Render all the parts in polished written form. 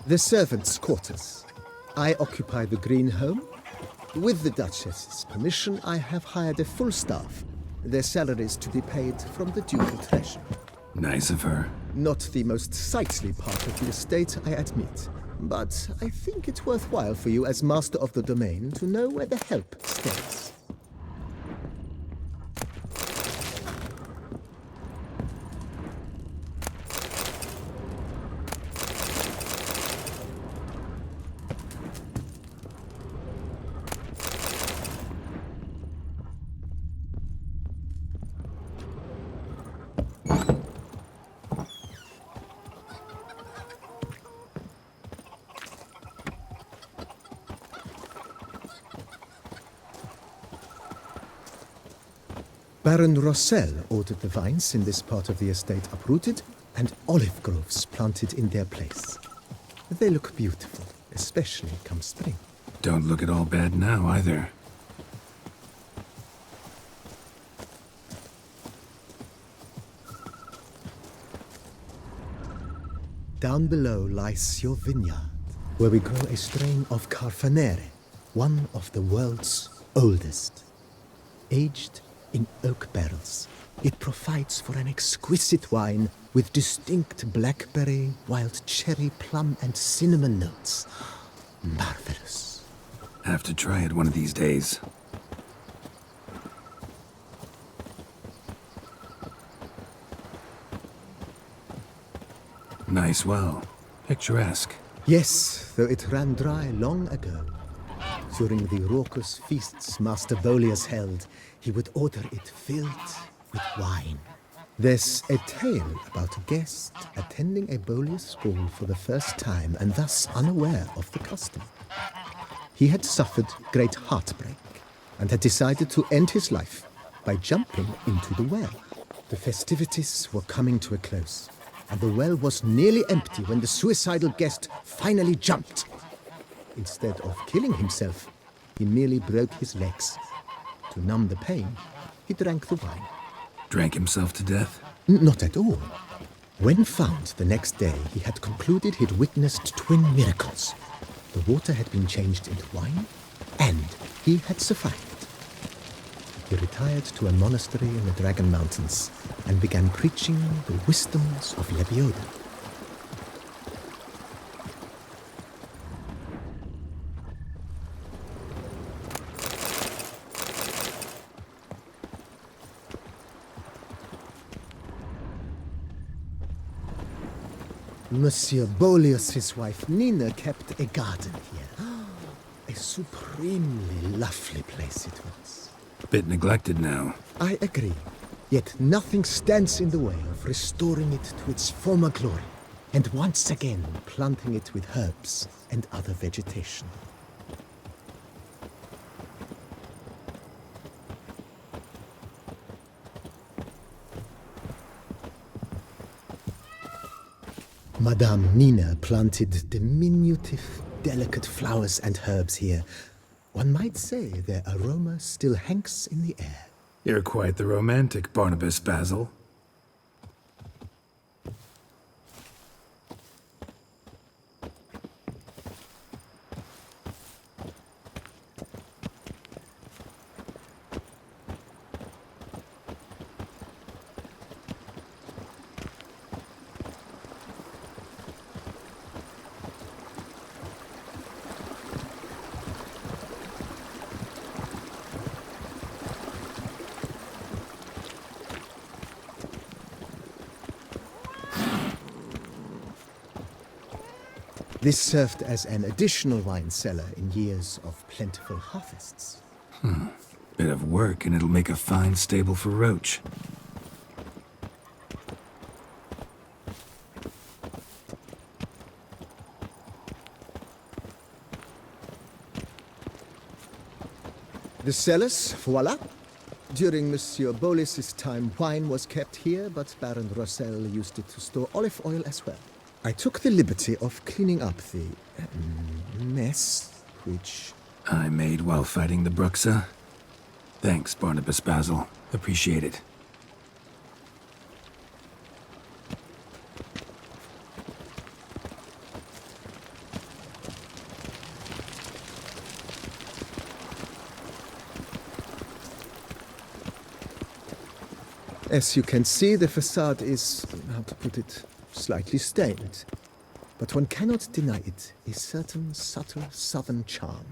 The servants' quarters. I occupy the green home. With the Duchess's permission, I have hired a full staff. Their salaries to be paid from the ducal treasure. Nice of her. Not the most sightly part of the estate, I admit. But I think it's worthwhile for you as master of the domain to know where the help stays. Baron Rossel ordered the vines in this part of the estate uprooted and olive groves planted in their place. They look beautiful, especially come spring. Don't look at all bad now, either. Down below lies your vineyard, where we grow a strain of Carfanere, one of the world's oldest. Aged in oak barrels, it provides for an exquisite wine with distinct blackberry, wild cherry, plum, and cinnamon notes. Marvelous. Have to try it one of these days. Nice well. Picturesque. Yes, though it ran dry long ago. During the raucous feasts Master Bolius held, he would order it filled with wine. There's a tale about a guest attending a Bolius ball for the first time and thus unaware of the custom. He had suffered great heartbreak and had decided to end his life by jumping into the well. The festivities were coming to a close, and the well was nearly empty when the suicidal guest finally jumped. Instead of killing himself, he merely broke his legs. To numb the pain, he drank the wine. Drank himself to death? Not at all. When found the next day, he had concluded he'd witnessed twin miracles. The water had been changed into wine, and he had survived. He retired to a monastery in the Dragon Mountains and began preaching the wisdoms of Lebioda. Monsieur Bolius' wife Nina kept a garden here. A supremely lovely place it was. Bit neglected now. I agree. Yet nothing stands in the way of restoring it to its former glory, and once again planting it with herbs and other vegetation. Madame Nina planted diminutive, delicate flowers and herbs here. One might say their aroma still hangs in the air. You're quite the romantic, Barnabas Basil. This served as an additional wine cellar in years of plentiful harvests. Bit of work and it'll make a fine stable for Roach. The cellars, voila. During Monsieur Bolis's time, wine was kept here, but Baron Rossel used it to store olive oil as well. I took the liberty of cleaning up the mess, which I made while fighting the Bruxa. Thanks, Barnabas Basil. Appreciate it. As you can see, the facade is, how to put it, slightly stained. But one cannot deny it a certain subtle southern charm.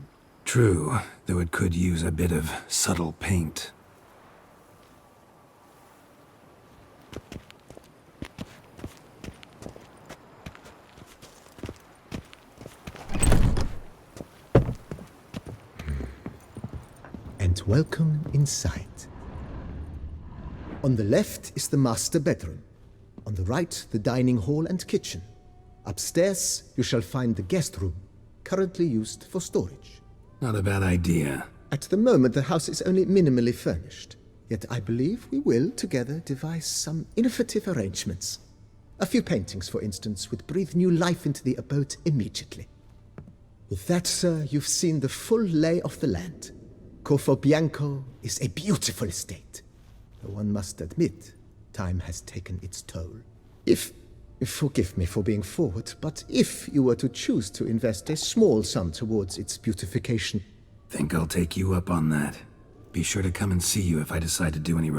True, though it could use a bit of subtle paint. And welcome inside. On the left is the master bedroom. On the right, the dining hall and kitchen. Upstairs, you shall find the guest room, currently used for storage. Not a bad idea. At the moment, the house is only minimally furnished. Yet I believe we will, together, devise some innovative arrangements. A few paintings, for instance, would breathe new life into the abode immediately. With that, sir, you've seen the full lay of the land. Corvo Bianco is a beautiful estate. Though one must admit, time has taken its toll. Forgive me for being forward, but if you were to choose to invest a small sum towards its beautification... Think I'll take you up on that. Be sure to come and see you if I decide to do any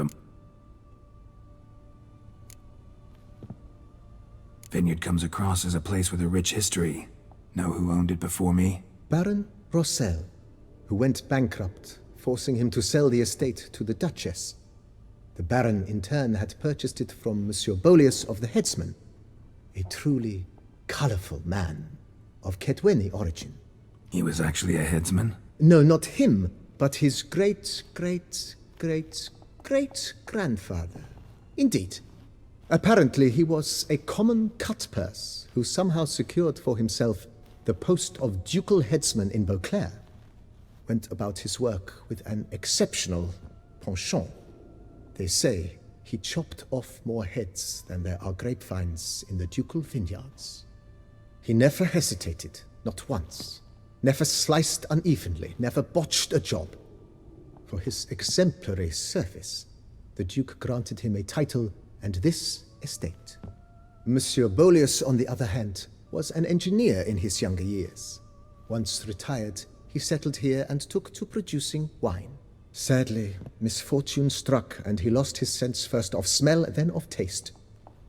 Vineyard comes across as a place with a rich history. Know who owned it before me? Baron Rossel, who went bankrupt, forcing him to sell the estate to the Duchess. The Baron, in turn, had purchased it from Monsieur Boleus of the Headsman, a truly colorful man of Ketweni origin. He was actually a headsman? No, not him, but his great-great-great-great-grandfather. Indeed. Apparently, he was a common cut-purse who somehow secured for himself the post of ducal headsman in Beauclair. Went about his work with an exceptional penchant. They say he chopped off more heads than there are grapevines in the ducal vineyards. He never hesitated, not once. Never sliced unevenly, never botched a job. For his exemplary service, the Duke granted him a title and this estate. Monsieur Boleus, on the other hand, was an engineer in his younger years. Once retired, he settled here and took to producing wine. Sadly, misfortune struck and he lost his sense first of smell, then of taste.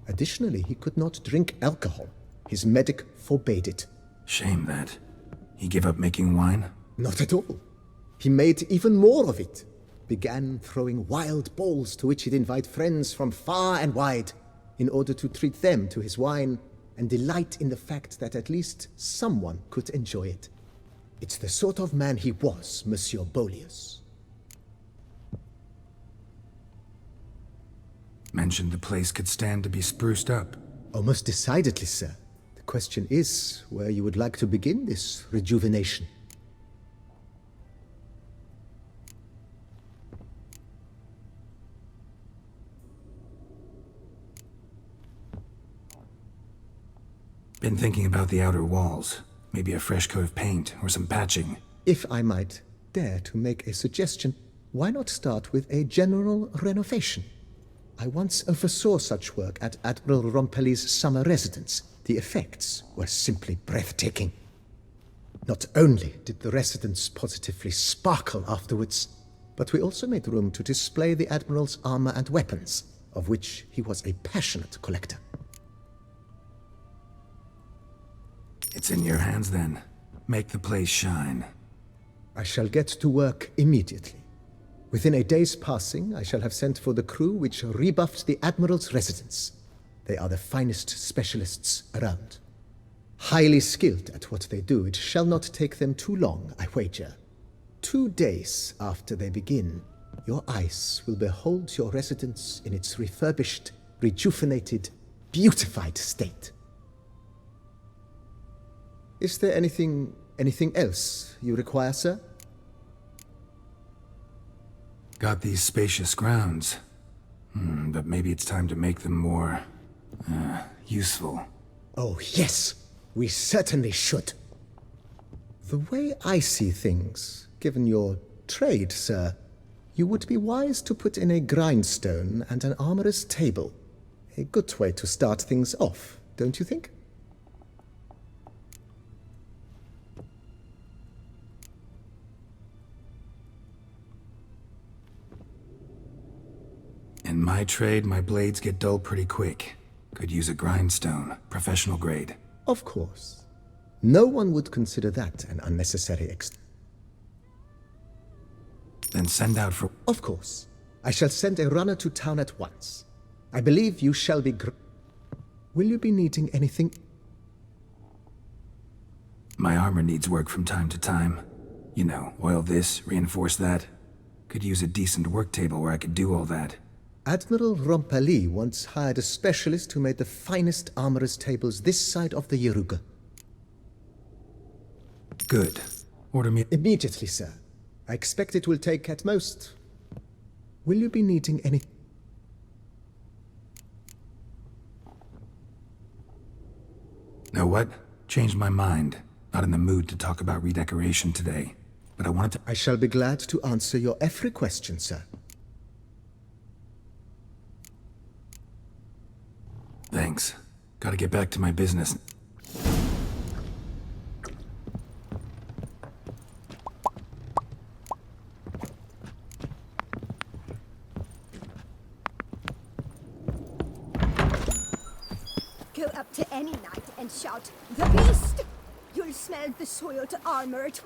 Additionally, he could not drink alcohol. His medic forbade it. Shame that. He gave up making wine? Not at all. He made even more of it. Began throwing wild balls to which he'd invite friends from far and wide in order to treat them to his wine and delight in the fact that at least someone could enjoy it. It's the sort of man he was, Monsieur Boleus. Mentioned the place could stand to be spruced up. Oh, most decidedly, sir. The question is where you would like to begin this rejuvenation. Been thinking about the outer walls. Maybe a fresh coat of paint or some patching. If I might dare to make a suggestion, why not start with a general renovation? I once oversaw such work at Admiral Rompelli's summer residence. The effects were simply breathtaking. Not only did the residence positively sparkle afterwards, but we also made room to display the Admiral's armor and weapons, of which he was a passionate collector. It's in your hands then. Make the place shine. I shall get to work immediately. Within a day's passing, I shall have sent for the crew which rebuffed the Admiral's residence. They are the finest specialists around. Highly skilled at what they do, it shall not take them too long, I wager. 2 days after they begin, your eyes will behold your residence in its refurbished, rejuvenated, beautified state. Is there anything else you require, sir? Got these spacious grounds. But maybe it's time to make them more... useful. Oh, yes. We certainly should. The way I see things, given your trade, sir, you would be wise to put in a grindstone and an armorer's table. A good way to start things off, don't you think? In my trade, my blades get dull pretty quick. Could use a grindstone, professional grade. Of course. No one would consider that an unnecessary Then send out for... Of course. I shall send a runner to town at once. I believe you shall be Will you be needing anything? My armor needs work from time to time. You know, oil this, reinforce that. Could use a decent work table where I could do all that. Admiral Rompali once hired a specialist who made the finest armorer's tables this side of the Yaruga. Good. Order me... Immediately, sir. I expect it will take at most... Will you be needing any... Know what? Changed my mind. Not in the mood to talk about redecoration today. But I wanted to... I shall be glad to answer your every question, sir. Thanks. Gotta get back to my business. Go up to any knight and shout, "The beast!" You'll smell the soiled armor at